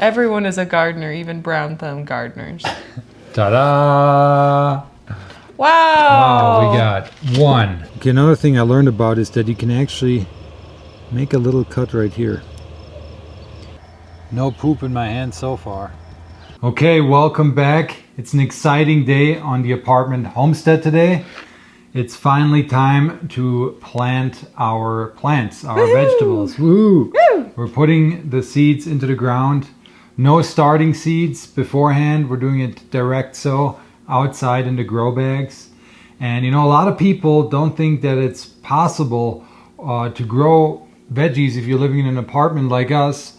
Everyone is a gardener, even brown thumb gardeners. Ta-da! Wow! Wow, we got one. Okay, another thing I learned about is that you can actually make a little cut right here. No poop in my hand so far. Okay, welcome back. It's an exciting day on the apartment homestead today. It's finally time to plant our plants, our vegetables. Woo! We're putting the seeds into the ground. No starting seeds beforehand. We're doing it direct sow outside in the grow bags. And you know, a lot of people don't think that it's possible to grow veggies if you're living in an apartment like us,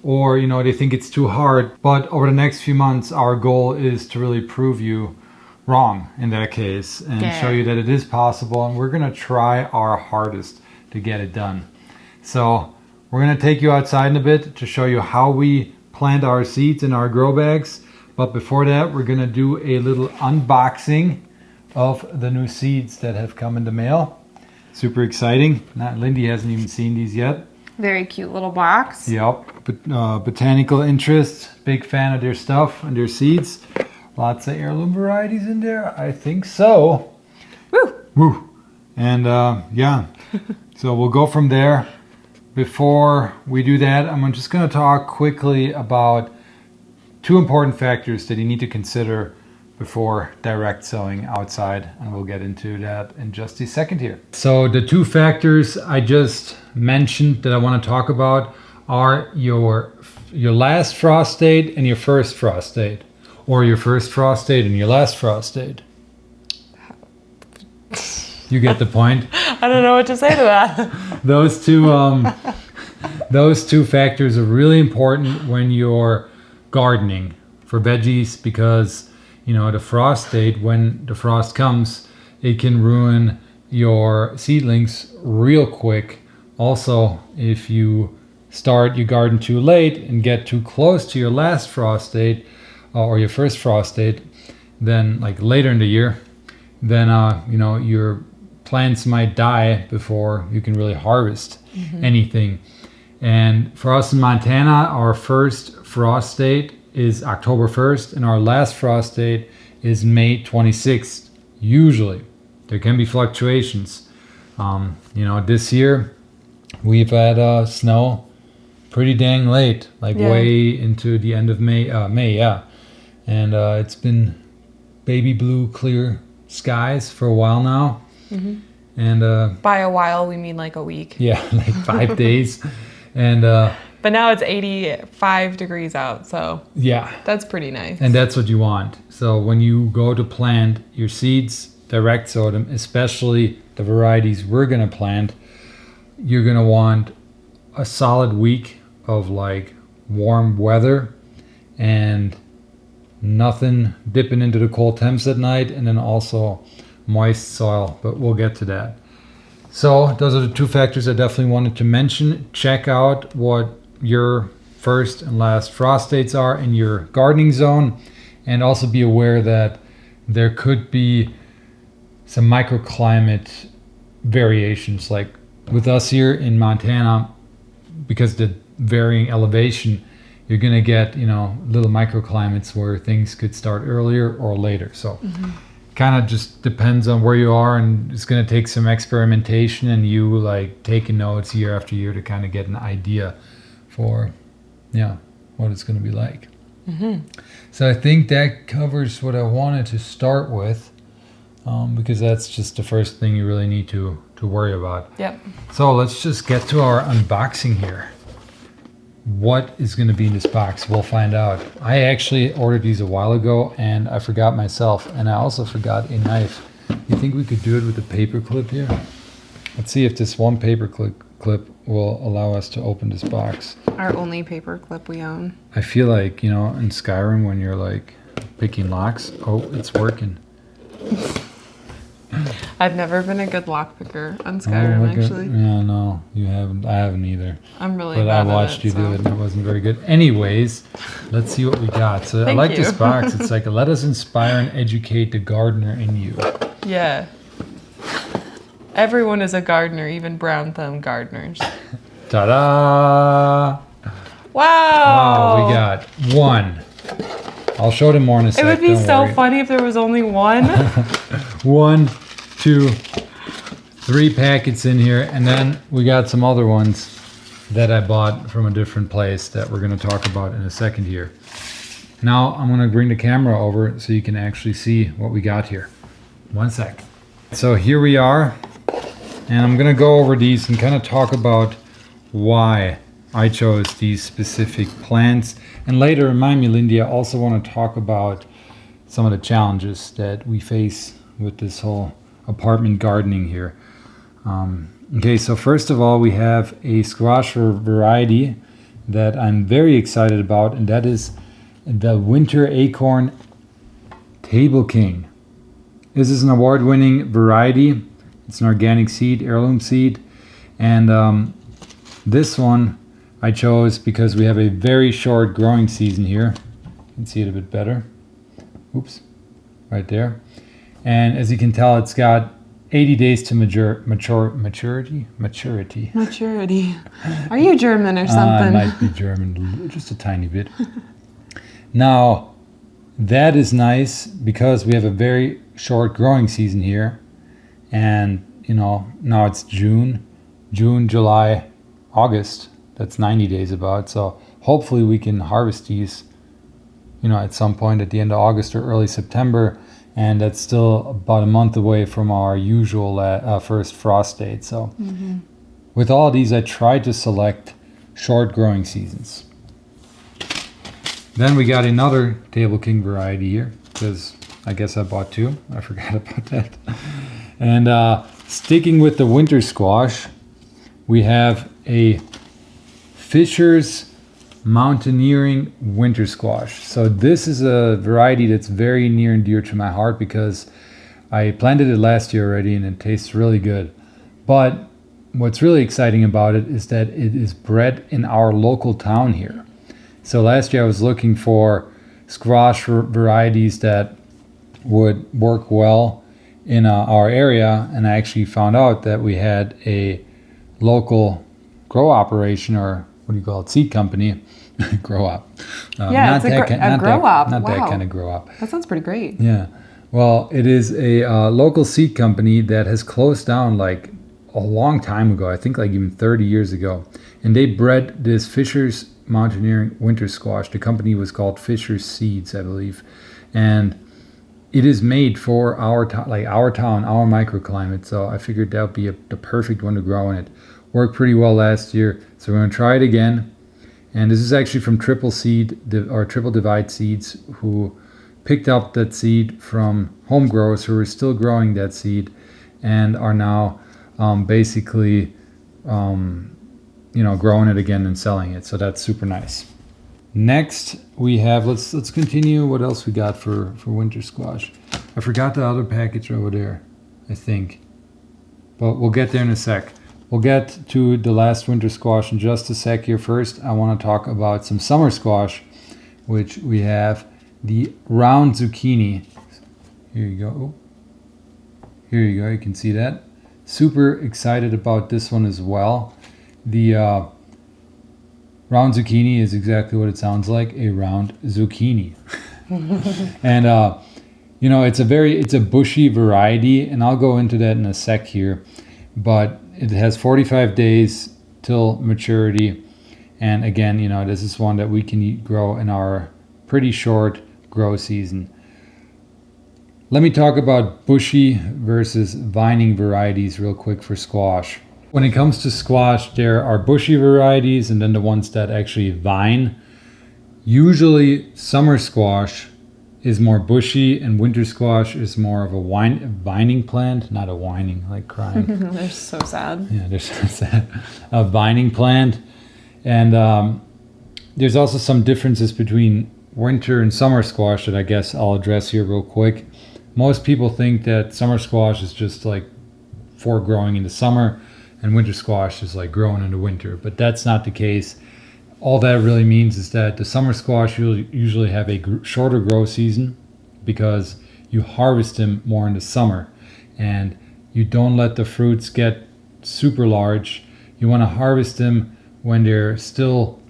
or you know, they think it's too hard. But over the next few months, our goal is to really prove you wrong in that case and show you that it is possible, and we're gonna try our hardest to get it done. So we're gonna take you outside in a bit to show you how we plant our seeds in our grow bags. But before that, we're gonna do a little unboxing of the new seeds that have come in the mail. Super exciting. Lindy hasn't even seen these yet. Very cute little box. Yep. Botanical interest. Big fan of their stuff and their seeds. Lots of heirloom varieties in there. I think so. Woo! Woo! And yeah, so we'll go from there. Before we do that, I'm just going to talk quickly about two important factors that you need to consider before direct sowing outside, and we'll get into that in just a second here. So the two factors I just mentioned that I want to talk about are your last frost date and your first frost date, or your first frost date and your last frost date. You get the point. I don't know what to say to that. Those two factors are really important when you're gardening for veggies, because you know, the frost date, when the frost comes, it can ruin your seedlings real quick. Also, if you start your garden too late and get too close to your last frost date or your first frost date, then like later in the year, then you know, your plants might die before you can really harvest anything. And for us in Montana, our first frost date is October 1st, and our last frost date is May 26th. Usually, there can be fluctuations. You know, this year we've had snow pretty dang late, like way into the end of May. And it's been baby blue, clear skies for a while now. And by a while, we mean like a week. Yeah, like 5 days. And but now it's 85 degrees out, so yeah, that's pretty nice. And that's what you want. So when you go to plant your seeds, direct sow them, especially the varieties we're gonna plant, you're gonna want a solid week of like warm weather and nothing dipping into the cold temps at night, and then also moist soil, but we'll get to that. So those are the two factors I definitely wanted to mention. Check out what your first and last frost dates are in your gardening zone, and also be aware that there could be some microclimate variations. Like with us here in Montana, because the varying elevation, you're gonna get, you know, little microclimates where things could start earlier or later. So kind of just depends on where you are, and it's going to take some experimentation and you like taking notes year after year to kind of get an idea for what it's going to be like. So I think that covers what I wanted to start with, because that's just the first thing you really need to worry about. Yep. So let's just get to our unboxing here. What is going to be in this box? We'll find out. I actually ordered these a while ago and I forgot myself, and I also forgot a knife. You think we could do it with a paper clip here? Let's see if this one paper clip will allow us to open this box. Our only paper clip we own. I feel like, you know, in Skyrim when you're like picking locks. Oh, it's working. I've never been a good lock picker on Skyrim, actually. Yeah, no, you haven't. I haven't either. I'm really But bad I watched at you do it and it wasn't very good. Anyways, let's see what we got. So I Thank like you. this box. It's like, let us inspire and educate the gardener in you. Yeah. Everyone is a gardener, even brown thumb gardeners. Ta-da! Wow. Oh, we got one. I'll show them more in a It second. would be so funny if there was only one. 1, 2, 3 packets in here, and then we got some other ones that I bought from a different place that we're going to talk about in a second here. Now I'm going to bring the camera over so you can actually see what we got here. 1 sec. So here we are, and I'm going to go over these and kind of talk about why I chose these specific plants. And later, remind me, Lindy, I also want to talk about some of the challenges that we face with this whole apartment gardening here. Okay, so first of all, we have a squash variety that I'm very excited about, and that is the Winter Acorn Table King. This is an award-winning variety. It's an organic seed, heirloom seed, and this one I chose because we have a very short growing season here. You can see it a bit better. Oops, right there. And as you can tell, it's got 80 days to maturity. Maturity. Are you German or I something? might be German, just a tiny bit. Now, that is nice because we have a very short growing season here. And, you know, now it's June, July, August. That's 90 days about. So hopefully we can harvest these, you know, at some point at the end of August or early September. And that's still about a month away from our usual first frost date. So with all these, I tried to select short growing seasons. Then we got another Table King variety here, because I guess I bought two. I forgot about that. And sticking with the winter squash, we have a Fisher's Mountaineering Winter Squash. So this is a variety that's very near and dear to my heart because I planted it last year already and it tastes really good. But what's really exciting about it is that it is bred in our local town here. So last year I was looking for squash varieties that would work well in our area, and I actually found out that we had a local grow operation, or what do you call it, seed company. Grow up. Yeah, it's a grow up. Not Wow. that kind of grow up. That sounds pretty great. Yeah. Well, it is a local seed company that has closed down like a long time ago. I think like even 30 years ago. And they bred this Fisher's Mountaineering Winter Squash. The company was called Fisher's Seeds, I believe. And it is made for our town, our microclimate. So I figured that would be the perfect one to grow in it. Worked pretty well last year. So we're going to try it again. And this is actually from Triple Divide Seeds, who picked up that seed from home growers who are still growing that seed and are now basically growing it again and selling it. So that's super nice. Next we have, let's continue. What else we got for winter squash? I forgot the other package over there, I think, but we'll get there in a sec. We'll get to the last winter squash in just a sec here. First, I want to talk about some summer squash, which we have the round zucchini. Here you go. Here you go. You can see that. Super excited about this one as well. The round zucchini is exactly what it sounds like, a round zucchini. And it's a bushy variety, and I'll go into that in a sec here. But it has 45 days till maturity. And again, this is one that we can grow in our pretty short grow season. Let me talk about bushy versus vining varieties real quick for squash. When it comes to squash, there are bushy varieties and then the ones that actually vine. Usually summer squash is more bushy and winter squash is more of a vining plant, not a whining, like crying. They're so sad. Yeah, they're so sad. A vining plant. And there's also some differences between winter and summer squash that I guess I'll address here real quick. Most people think that summer squash is just like for growing in the summer and winter squash is like growing in the winter, but that's not the case. All that really means is that the summer squash usually have a shorter grow season because you harvest them more in the summer and you don't let the fruits get super large. You want to harvest them when they're still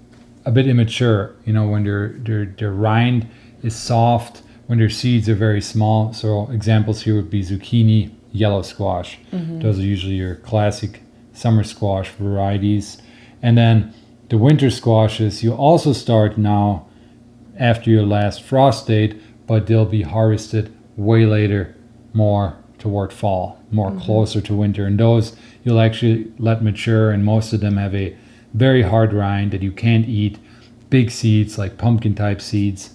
a bit immature. You know, when their rind is soft, when their seeds are very small. So examples here would be zucchini, yellow squash. Those are usually your classic summer squash varieties. And then the winter squashes, you also start now after your last frost date, but they'll be harvested way later, more toward fall, more closer to winter. And those you'll actually let mature, and most of them have a very hard rind that you can't eat. Big seeds, like pumpkin type seeds.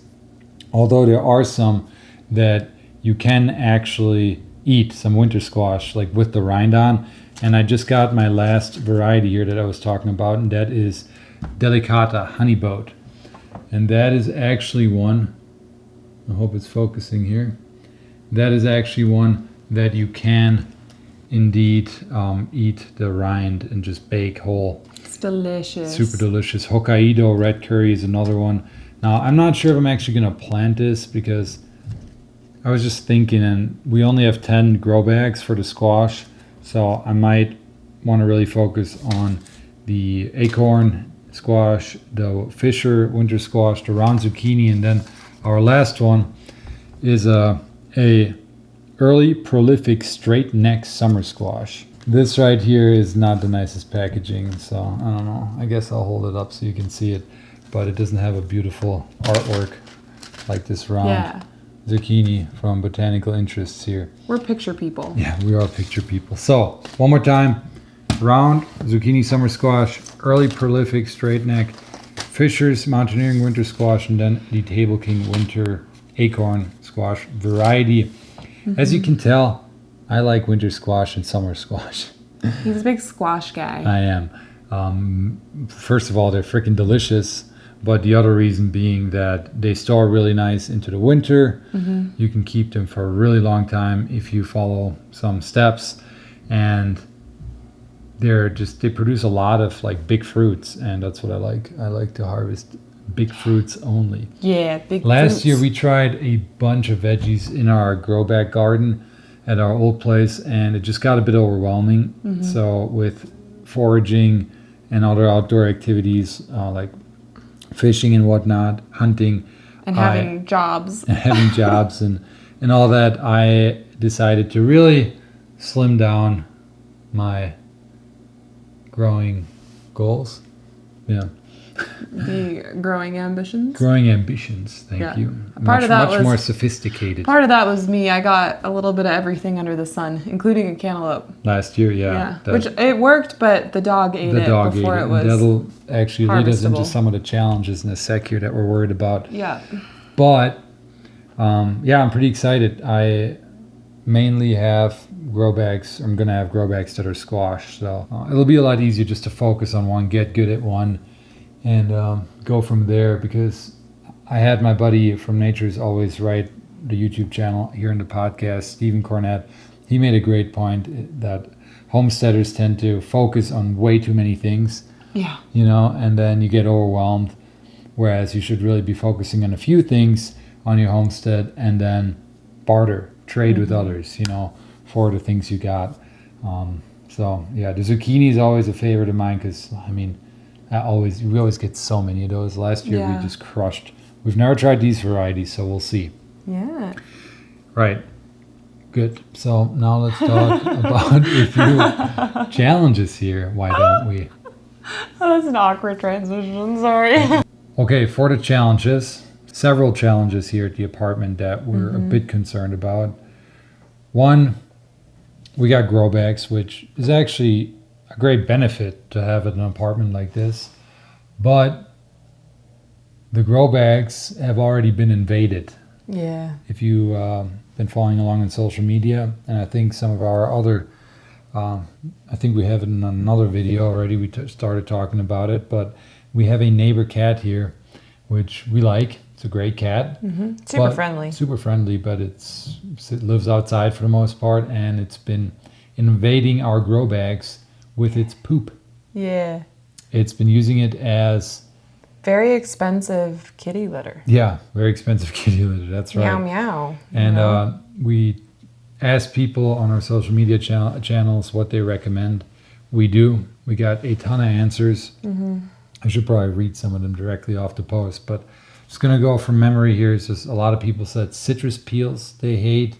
Although there are some that you can actually eat, some winter squash, like with the rind on. And I just got my last variety here that I was talking about, and that is Delicata Honeyboat. And that is actually one, I hope it's focusing here. That is actually one that you can indeed eat the rind and just bake whole. It's delicious. Super delicious. Hokkaido red curry is another one. Now, I'm not sure if I'm actually going to plant this because I was just thinking, and we only have 10 grow bags for the squash, so I might want to really focus on the acorn squash, the Fisher winter squash, the round zucchini, and then our last one is a early prolific straight neck summer squash. This right here is not the nicest packaging, so I don't know. I guess I'll hold it up so you can see it, but it doesn't have a beautiful artwork like this round zucchini from Botanical Interests here. We're picture people. Yeah, we are picture people. So, one more time. Round zucchini summer squash, early prolific straight neck, Fisher's Mountaineering winter squash, and then the Table King winter acorn squash variety. As you can tell, I like winter squash and summer squash. He's a big squash guy. I am. First of all, they're freaking delicious. But the other reason being that they store really nice into the winter. You can keep them for a really long time if you follow some steps. And they produce a lot of like big fruits. And that's what I like. I like to harvest big fruits only. Yeah, big Last fruits. year we tried a bunch of veggies in our Growbag garden at our old place, and it just got a bit overwhelming. So with foraging and other outdoor activities like fishing and whatnot, hunting, and having jobs, and all that, I decided to really slim down my growing goals. Yeah. The growing ambitions. Growing ambitions, thank you. Part of that much was more sophisticated. Part of that was me. I got a little bit of everything under the sun, including a cantaloupe. Last year, yeah. Which it worked, but the dog ate it before it was. That'll actually lead us into harvestable. some of the challenges in a sec here that we're worried about. Yeah. But I'm pretty excited. I mainly have grow bags. I'm gonna have grow bags that are squash, so it'll be a lot easier just to focus on one, get good at one, and go from there. Because I had my buddy from Nature's Always Right, the YouTube channel here in the podcast, Stephen Cornett. He made a great point that homesteaders tend to focus on way too many things. Yeah. You know, and then you get overwhelmed. Whereas you should really be focusing on a few things on your homestead and then barter, trade with others, you know, for the things you got. So yeah, the zucchini is always a favorite of mine because I mean, we always get so many of those. Last year we just crushed. We've never tried these varieties, so we'll see. Yeah. Right. Good. So now let's talk about a few challenges here. Why don't we? Oh, that's an awkward transition. Sorry. Okay, for the challenges, several challenges here at the apartment that we're a bit concerned about. One, we got grow bags, which is actually a great benefit to have in an apartment like this. But the grow bags have already been invaded. Yeah. If you've been following along on social media, and I think some of our other, I think we have it in another video already, we started talking about it, but we have a neighbor cat here, which we like. It's a great cat. Super friendly. Super friendly, but it lives outside for the most part, and it's been invading our grow bags with its poop. Yeah. It's been using it as... Very expensive kitty litter. Yeah, very expensive kitty litter, that's right. Meow meow. And we asked people on our social media channels what they recommend. We do. We got a ton of answers. I should probably read some of them directly off the post, but just gonna go from memory here. It's just a lot of people said citrus peels they hate.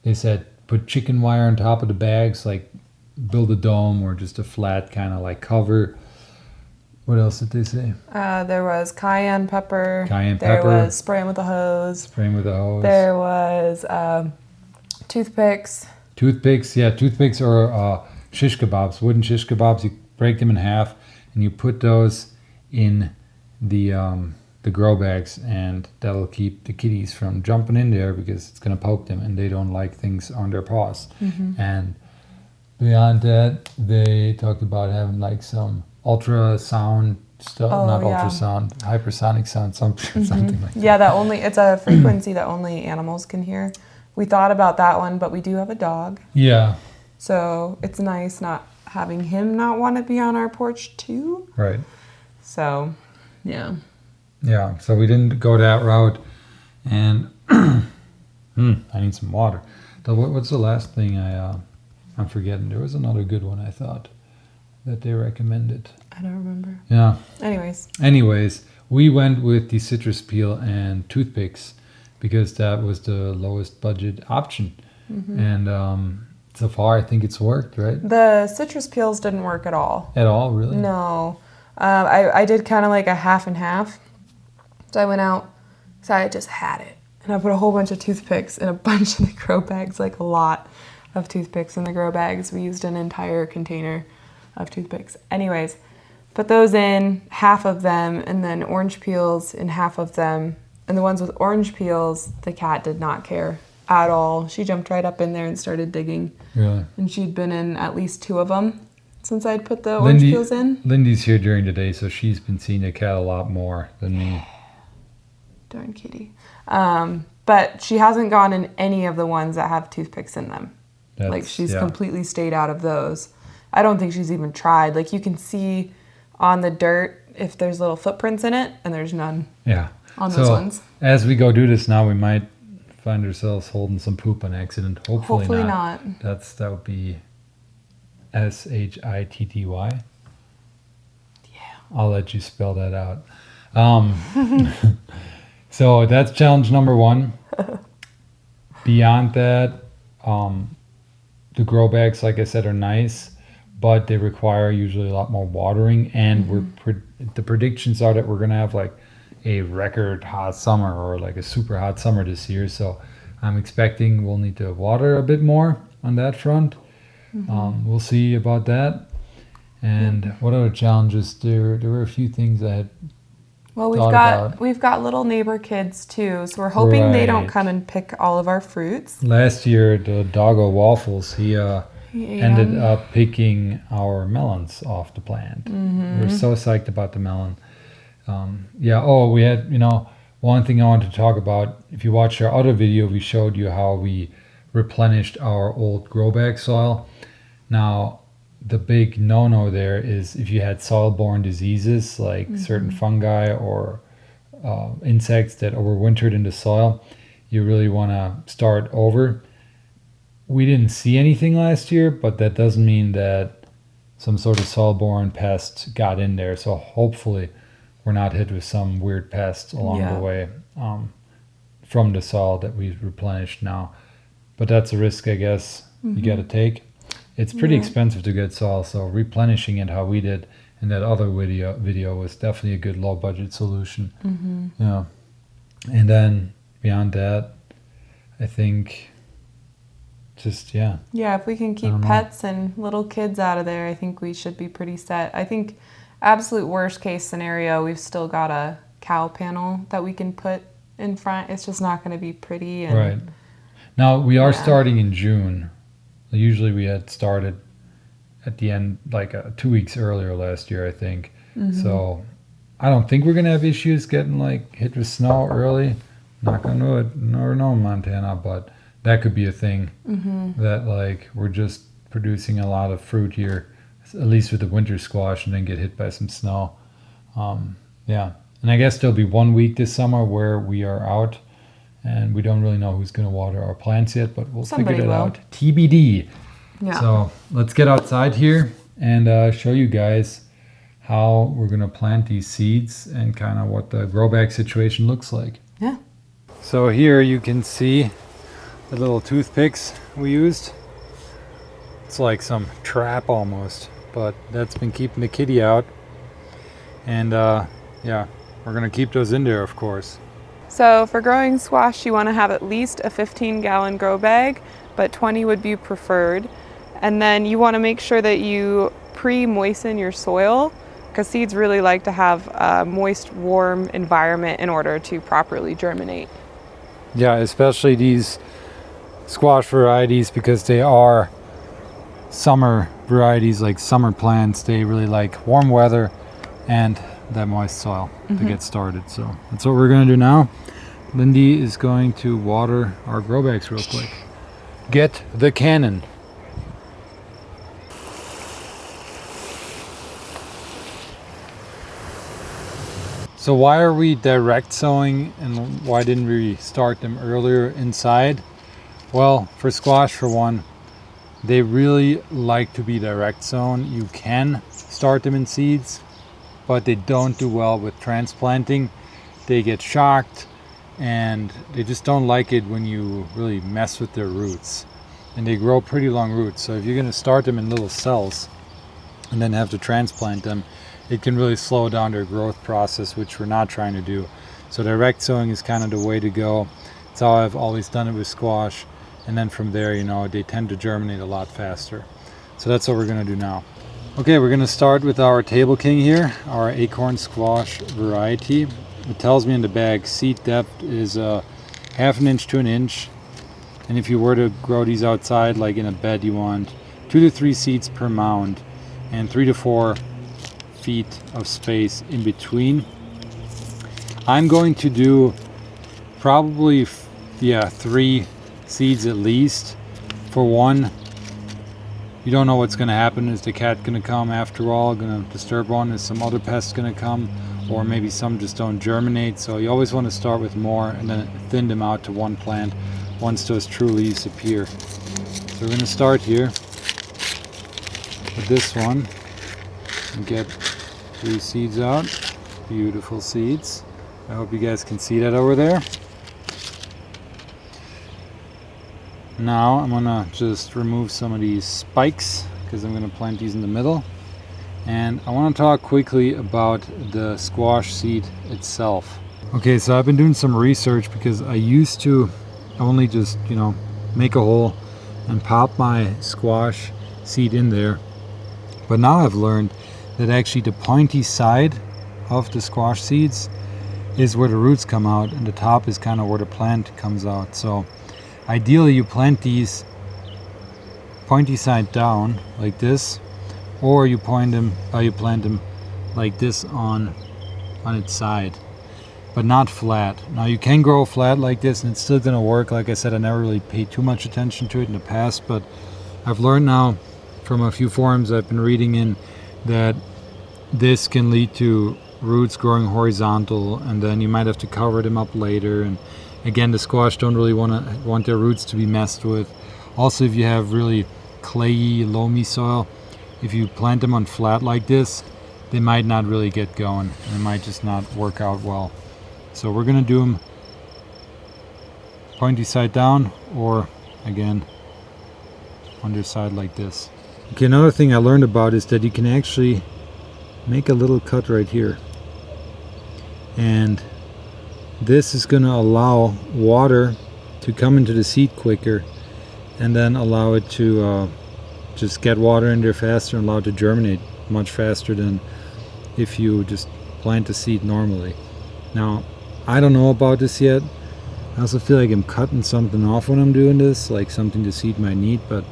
They said put chicken wire on top of the bags, like build a dome or just a flat kind of like cover. What else did they say? There was cayenne pepper. Cayenne there pepper. was spraying with a hose. Spraying with a hose. There was toothpicks. Toothpicks, yeah, toothpicks or shish kebabs, wooden shish kebabs. You break them in half and you put those in the grow bags, and that'll keep the kitties from jumping in there because it's gonna poke them, and they don't like things on their paws. And beyond that, they talked about having like some ultrasound stuff, not ultrasound, hypersonic sound, something like that. Yeah, it's a frequency that only animals can hear. We thought about that one, but we do have a dog. Yeah. So it's nice not having him not want to be on our porch too. Right. So, yeah. Yeah, so we didn't go that route. And I need some water. What's the last thing I'm forgetting? There was another good one I thought that they recommended. I don't remember. Yeah. Anyways, we went with the citrus peel and toothpicks because that was the lowest budget option. And so far, I think it's worked, right? the citrus peels didn't work at all. At all, really? No. I did kind of like a half and half. So I went out, so I just had it. And I put a whole bunch of toothpicks in a bunch of the grow bags, like a lot of toothpicks in the grow bags. We used an entire container of toothpicks. Anyways, put those in, half of them, and then orange peels in half of them. And the ones with orange peels, the cat did not care at all. She jumped right up in there and started digging. Really? And she'd been in at least 2 of them since I'd put the orange peels in. Lindy's here during the day, so she's been seeing the cat a lot more than me. Darn kitty. But she hasn't gone in any of the ones that have toothpicks in them. She's completely stayed out of those. I don't think she's even tried. Like, you can see on the dirt if there's little footprints in it, and there's none on those ones. As we go do this now, we might find ourselves holding some poop on accident. Hopefully not. That would be SHITTY. Yeah. I'll let you spell that out. So that's challenge number 1. Beyond that, the grow bags, like I said, are nice, but they require usually a lot more watering. And the predictions are that we're going to have like a record hot summer or like a super hot summer this year. So I'm expecting we'll need to water a bit more on that front. We'll see about that. And what other challenges? There were a few things I had. Well, we've got little neighbor kids too, so we're hoping they don't come and pick all of our fruits. Last year, the doggo Waffles, he ended up picking our melons off the plant. We're so psyched about the melon. We had, one thing I wanted to talk about. If you watched our other video, we showed you how we replenished our old grow bag soil. Now, the big no-no there is if you had soil-borne diseases like certain fungi or insects that overwintered in the soil, you really want to start over. We didn't see anything last year, but that doesn't mean that some sort of soil-borne pest got in there. So hopefully we're not hit with some weird pest along the way from the soil that we've replenished now. But that's a risk, I guess, you got to take. It's pretty expensive to get soil, so replenishing it how we did in that other video was definitely a good low budget solution. Yeah. And then beyond that, I think if we can keep pets and little kids out of there, I think we should be pretty set. I think absolute worst case scenario, we've still got a cow panel that we can put in front. It's just not going to be pretty. Right. Now we are starting in June. Usually we had started at the end, like 2 weeks earlier last year, I think. So I don't think we're going to have issues getting like hit with snow early. Knock on wood. Never know in Montana, but that could be a thing that like we're just producing a lot of fruit here, at least with the winter squash, and then get hit by some snow. And I guess there'll be 1 week this summer where we are out. And we don't really know who's going to water our plants yet, but we'll figure it out. TBD. Yeah. So let's get outside here and show you guys how we're going to plant these seeds and kind of what the grow bag situation looks like. Yeah. So here you can see the little toothpicks we used. It's like some trap almost, but that's been keeping the kitty out. And yeah, we're going to keep those in there, of course. So for growing squash, you want to have at least a 15-gallon grow bag, but 20 would be preferred. And then you want to make sure that you pre-moisten your soil, because seeds really like to have a moist, warm environment in order to properly germinate. Yeah, especially these squash varieties, because they are summer varieties, like summer plants. They really like warm weather and that moist soil to get started. So that's what we're going to do now. Lindy is going to water our grow bags real quick. Get the cannon. So why are we direct sowing, and why didn't we start them earlier inside? Well, for squash, for one, they really like to be direct sown. You can start them in seeds, but they don't do well with transplanting. They get shocked and they just don't like it when you really mess with their roots. And they grow pretty long roots. So if you're going to start them in little cells and then have to transplant them, it can really slow down their growth process, which we're not trying to do. So direct sowing is kind of the way to go. It's how I've always done it with squash. And then from there, you know, they tend to germinate a lot faster. So that's what we're going to do now. Okay, we're going to start with our Table King here, our acorn squash variety. It tells me in the bag seed depth is 1/2 inch to 1 inch. And if you were to grow these outside, like in a bed, you want 2 to 3 seeds per mound and 3 to 4 feet of space in between. I'm going to do probably 3 seeds at least. For one, you don't know what's going to happen. Is the cat going to come after all, going to disturb one? Is some other pest going to come? Or maybe some just don't germinate. So you always want to start with more and then thin them out to one plant once those true leaves appear. So we're going to start here with this one and get 3 seeds out. Beautiful seeds. I hope you guys can see that over there. Now I'm gonna just remove some of these spikes because I'm gonna plant these in the middle. And I want to talk quickly about the squash seed itself. Okay, so I've been doing some research because I used to only just, you know, make a hole and pop my squash seed in there. But now I've learned that actually the pointy side of the squash seeds is where the roots come out, and the top is kind of where the plant comes out. So ideally you plant these pointy side down like this, or you plant them like this on its side, but not flat. Now you can grow flat like this and it's still gonna work. Like I said, I never really paid too much attention to it in the past, but I've learned now from a few forums I've been reading in that this can lead to roots growing horizontal, and then you might have to cover them up later. And again, the squash don't really want their roots to be messed with. Also, if you have really clayey, loamy soil, if you plant them on flat like this, they might not really get going. They might just not work out well. So we're gonna do them pointy side down, or again, underside like this. Okay, another thing I learned about is that you can actually make a little cut right here. And this is gonna allow water to come into the seed quicker, and then allow it to just get water in there faster and allow it to germinate much faster than if you just plant the seed normally. Now, I don't know about this yet. I also feel like I'm cutting something off when I'm doing this, like something the seed might need, but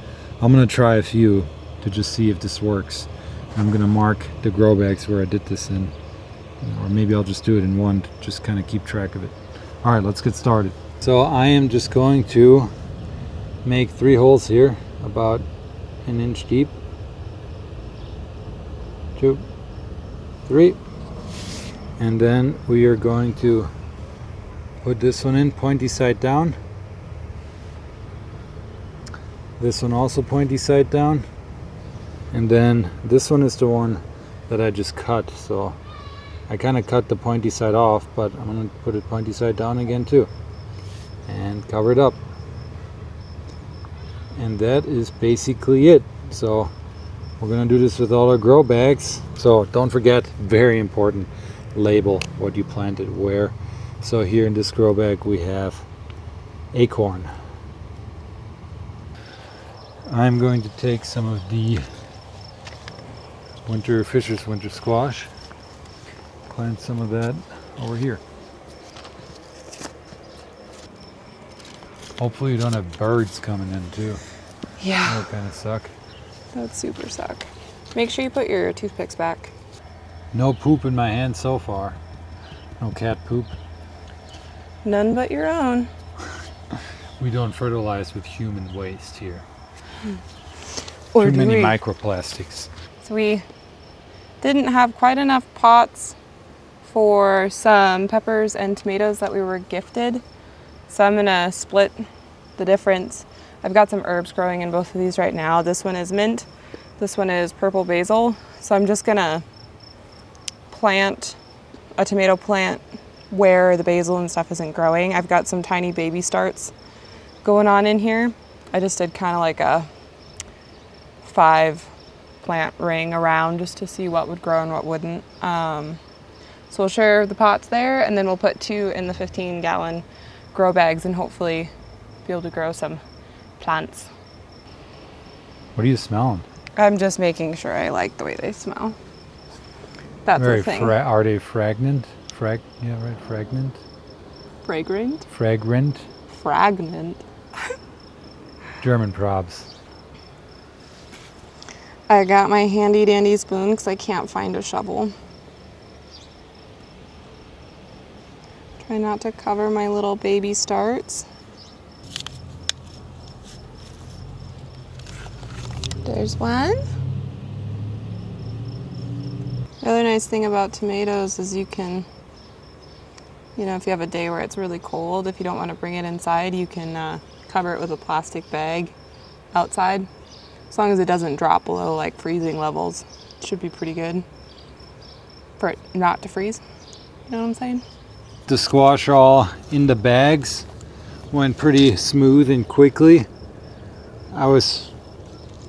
I'm gonna try a few to just see if this works. I'm gonna mark the grow bags where I did this in, or maybe I'll just do it in one to just kind of keep track of it. All right, let's get started. So I am just going to make 3 holes here, about 1 inch deep. 2, 3. And then we are going to put this one in pointy side down. This one also pointy side down. And then this one is the one that I just cut. So I kind of cut the pointy side off, but I'm going to put it pointy side down again too. And cover it up. And that is basically it. So we're going to do this with all our grow bags. So don't forget, very important, label what you planted where. So here in this grow bag we have acorn. I'm going to take some of the Fisher's winter squash, plant some of that over here. Hopefully you don't have birds coming in too. Yeah. That would kind of suck. That would super suck. Make sure you put your toothpicks back. No poop in my hand so far. No cat poop. None but your own. We don't fertilize with human waste here. Or Too do many we? microplastics. So we didn't have quite enough pots for some peppers and tomatoes that we were gifted. So I'm gonna split the difference. I've got some herbs growing in both of these right now. This one is mint, this one is purple basil. So I'm just gonna plant a tomato plant where the basil and stuff isn't growing. I've got some tiny baby starts going on in here. I just did kind of like a 5 plant ring around just to see what would grow and what wouldn't. So we'll share the pots there, and then we'll put 2 in the 15-gallon grow bags and hopefully be able to grow some plants. What are you smelling? I'm just making sure I like the way they smell. That's Very the thing. are they fragrant? Yeah, right, fragrant? Fragrant? Fragrant? Fragrant. German probs. I got my handy dandy spoon because I can't find a shovel. Try not to cover my little baby starts. There's one. The other nice thing about tomatoes is you can, if you have a day where it's really cold, if you don't want to bring it inside, you can cover it with a plastic bag outside. As long as it doesn't drop below like freezing levels, it should be pretty good for it not to freeze. You know what I'm saying? The squash all in the bags went pretty smooth and quickly. I was,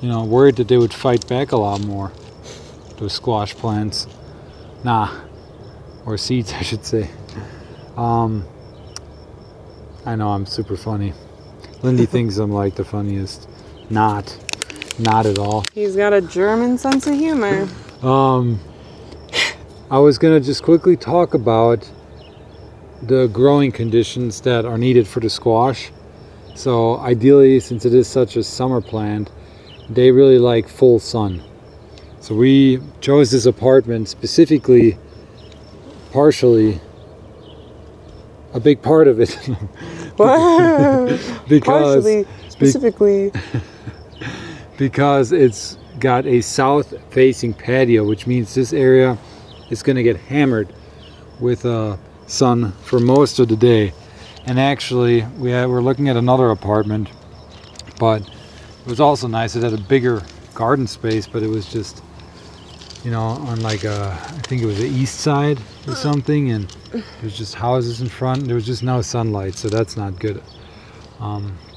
worried that they would fight back a lot more. Those squash plants. Or seeds, I should say. I know I'm super funny. Lindy thinks I'm like the funniest. Not at all. He's got a German sense of humor. I was gonna just quickly talk about the growing conditions that are needed for the squash. So ideally, since it is such a summer plant, they really like full sun. So we chose this apartment specifically, partially, a big part of it. Partially, specifically. Because it's got a south-facing patio, which means this area is going to get hammered with sun for most of the day. And actually, we're looking at another apartment, but it was also nice. It had a bigger garden space, but it was just, on like I think it was the east side or something, and there's just houses in front. There was just no sunlight, so that's not good.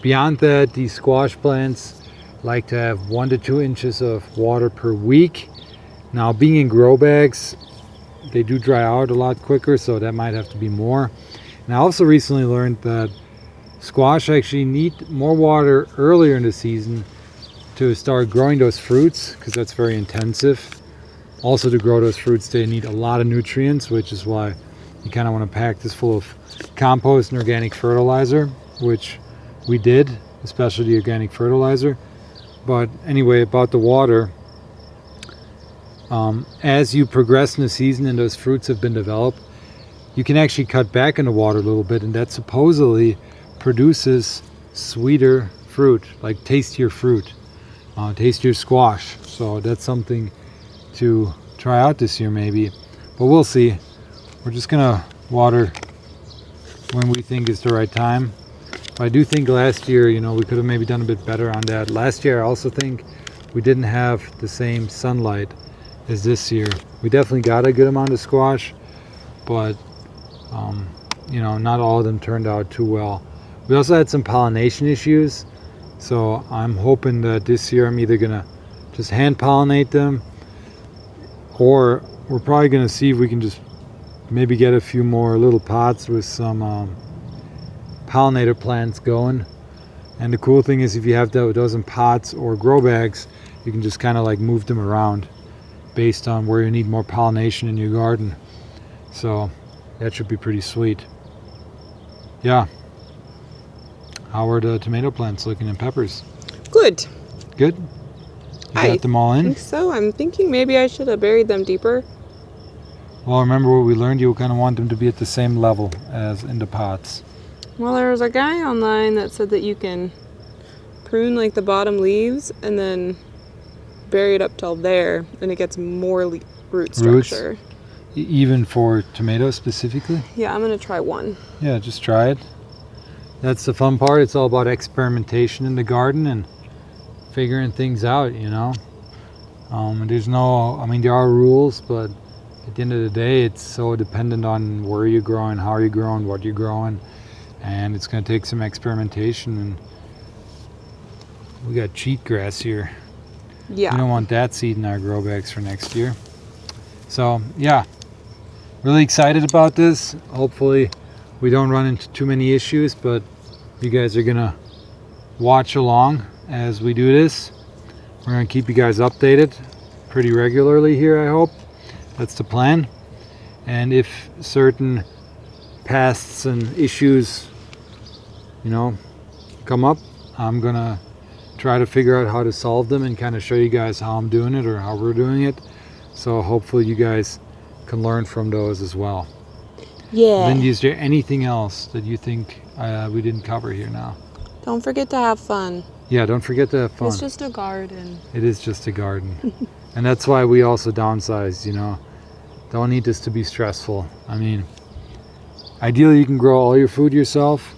Beyond that, these squash plants like to have 1 to 2 inches of water per week. Now, being in grow bags, they do dry out a lot quicker, so that might have to be more. And I also recently learned that squash actually need more water earlier in the season to start growing those fruits, because that's very intensive. Also, to grow those fruits, they need a lot of nutrients, which is why you kind of want to pack this full of compost and organic fertilizer, which we did, especially the organic fertilizer. But anyway, about the water, as you progress in the season and those fruits have been developed, you can actually cut back on the water a little bit, and that supposedly produces sweeter fruit, like tastier fruit, tastier squash. So that's something to try out this year maybe, but we'll see. We're just gonna water when we think is the right time. But I do think last year, we could have maybe done a bit better on that. Last year, I also think we didn't have the same sunlight as this year. We definitely got a good amount of squash, but you know, not all of them turned out too well. We also had some pollination issues, so I'm hoping that this year I'm either gonna just hand pollinate them, or we're probably gonna see if we can just maybe get a few more little pots with some pollinator plants going. And the cool thing is, if you have those in pots or grow bags, you can just kind of like move them around based on where you need more pollination in your garden. So that should be pretty sweet. Yeah. How are the tomato plants looking and peppers? Good. Good? You got them all I in? think so. I'm thinking maybe I should have buried them deeper. Well, remember what we learned, you kind of want them to be at the same level as in the pots. Well, there was a guy online that said that you can prune like the bottom leaves and then bury it up till there, and it gets more root structure. Even for tomatoes specifically? Yeah, I'm gonna try one. Yeah, just try it. That's the fun part. It's all about experimentation in the garden and figuring things out, you know. There's no, I mean, there are rules, but at the end of the day, it's so dependent on where you're growing, how you're growing, what you're growing, and it's going to take some experimentation. And we got cheatgrass here. Yeah. We don't want that seed in our grow bags for next year. So yeah, really excited about this. Hopefully we don't run into too many issues, but you guys are gonna watch along as we do this. We're gonna keep you guys updated pretty regularly here, I hope. That's the plan. And if certain pests and issues, you know, come up, I'm gonna try to figure out how to solve them and kind of show you guys how I'm doing it or how we're doing it. So hopefully you guys can learn from those as well. Yeah. Lindy, is there anything else that you think we didn't cover here now? Don't forget to have fun. Yeah, don't forget to have fun. It's just a garden. It is just a garden. And that's why we also downsized, you know. Don't need this to be stressful. I mean, ideally you can grow all your food yourself,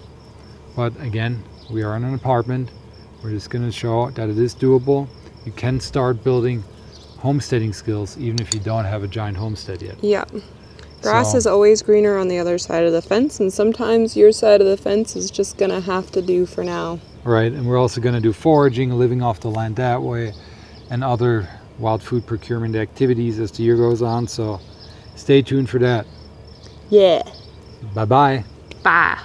but again, we are in an apartment. We're just going to show that it is doable. You can start building homesteading skills even if you don't have a giant homestead yet. Yeah. Grass So- is always greener on the other side of the fence, and sometimes your side of the fence is just gonna have to do for now. Right, and we're also going to do foraging, living off the land that way, and other wild food procurement activities as the year goes on. So stay tuned for that. Yeah. Bye-bye. Bye.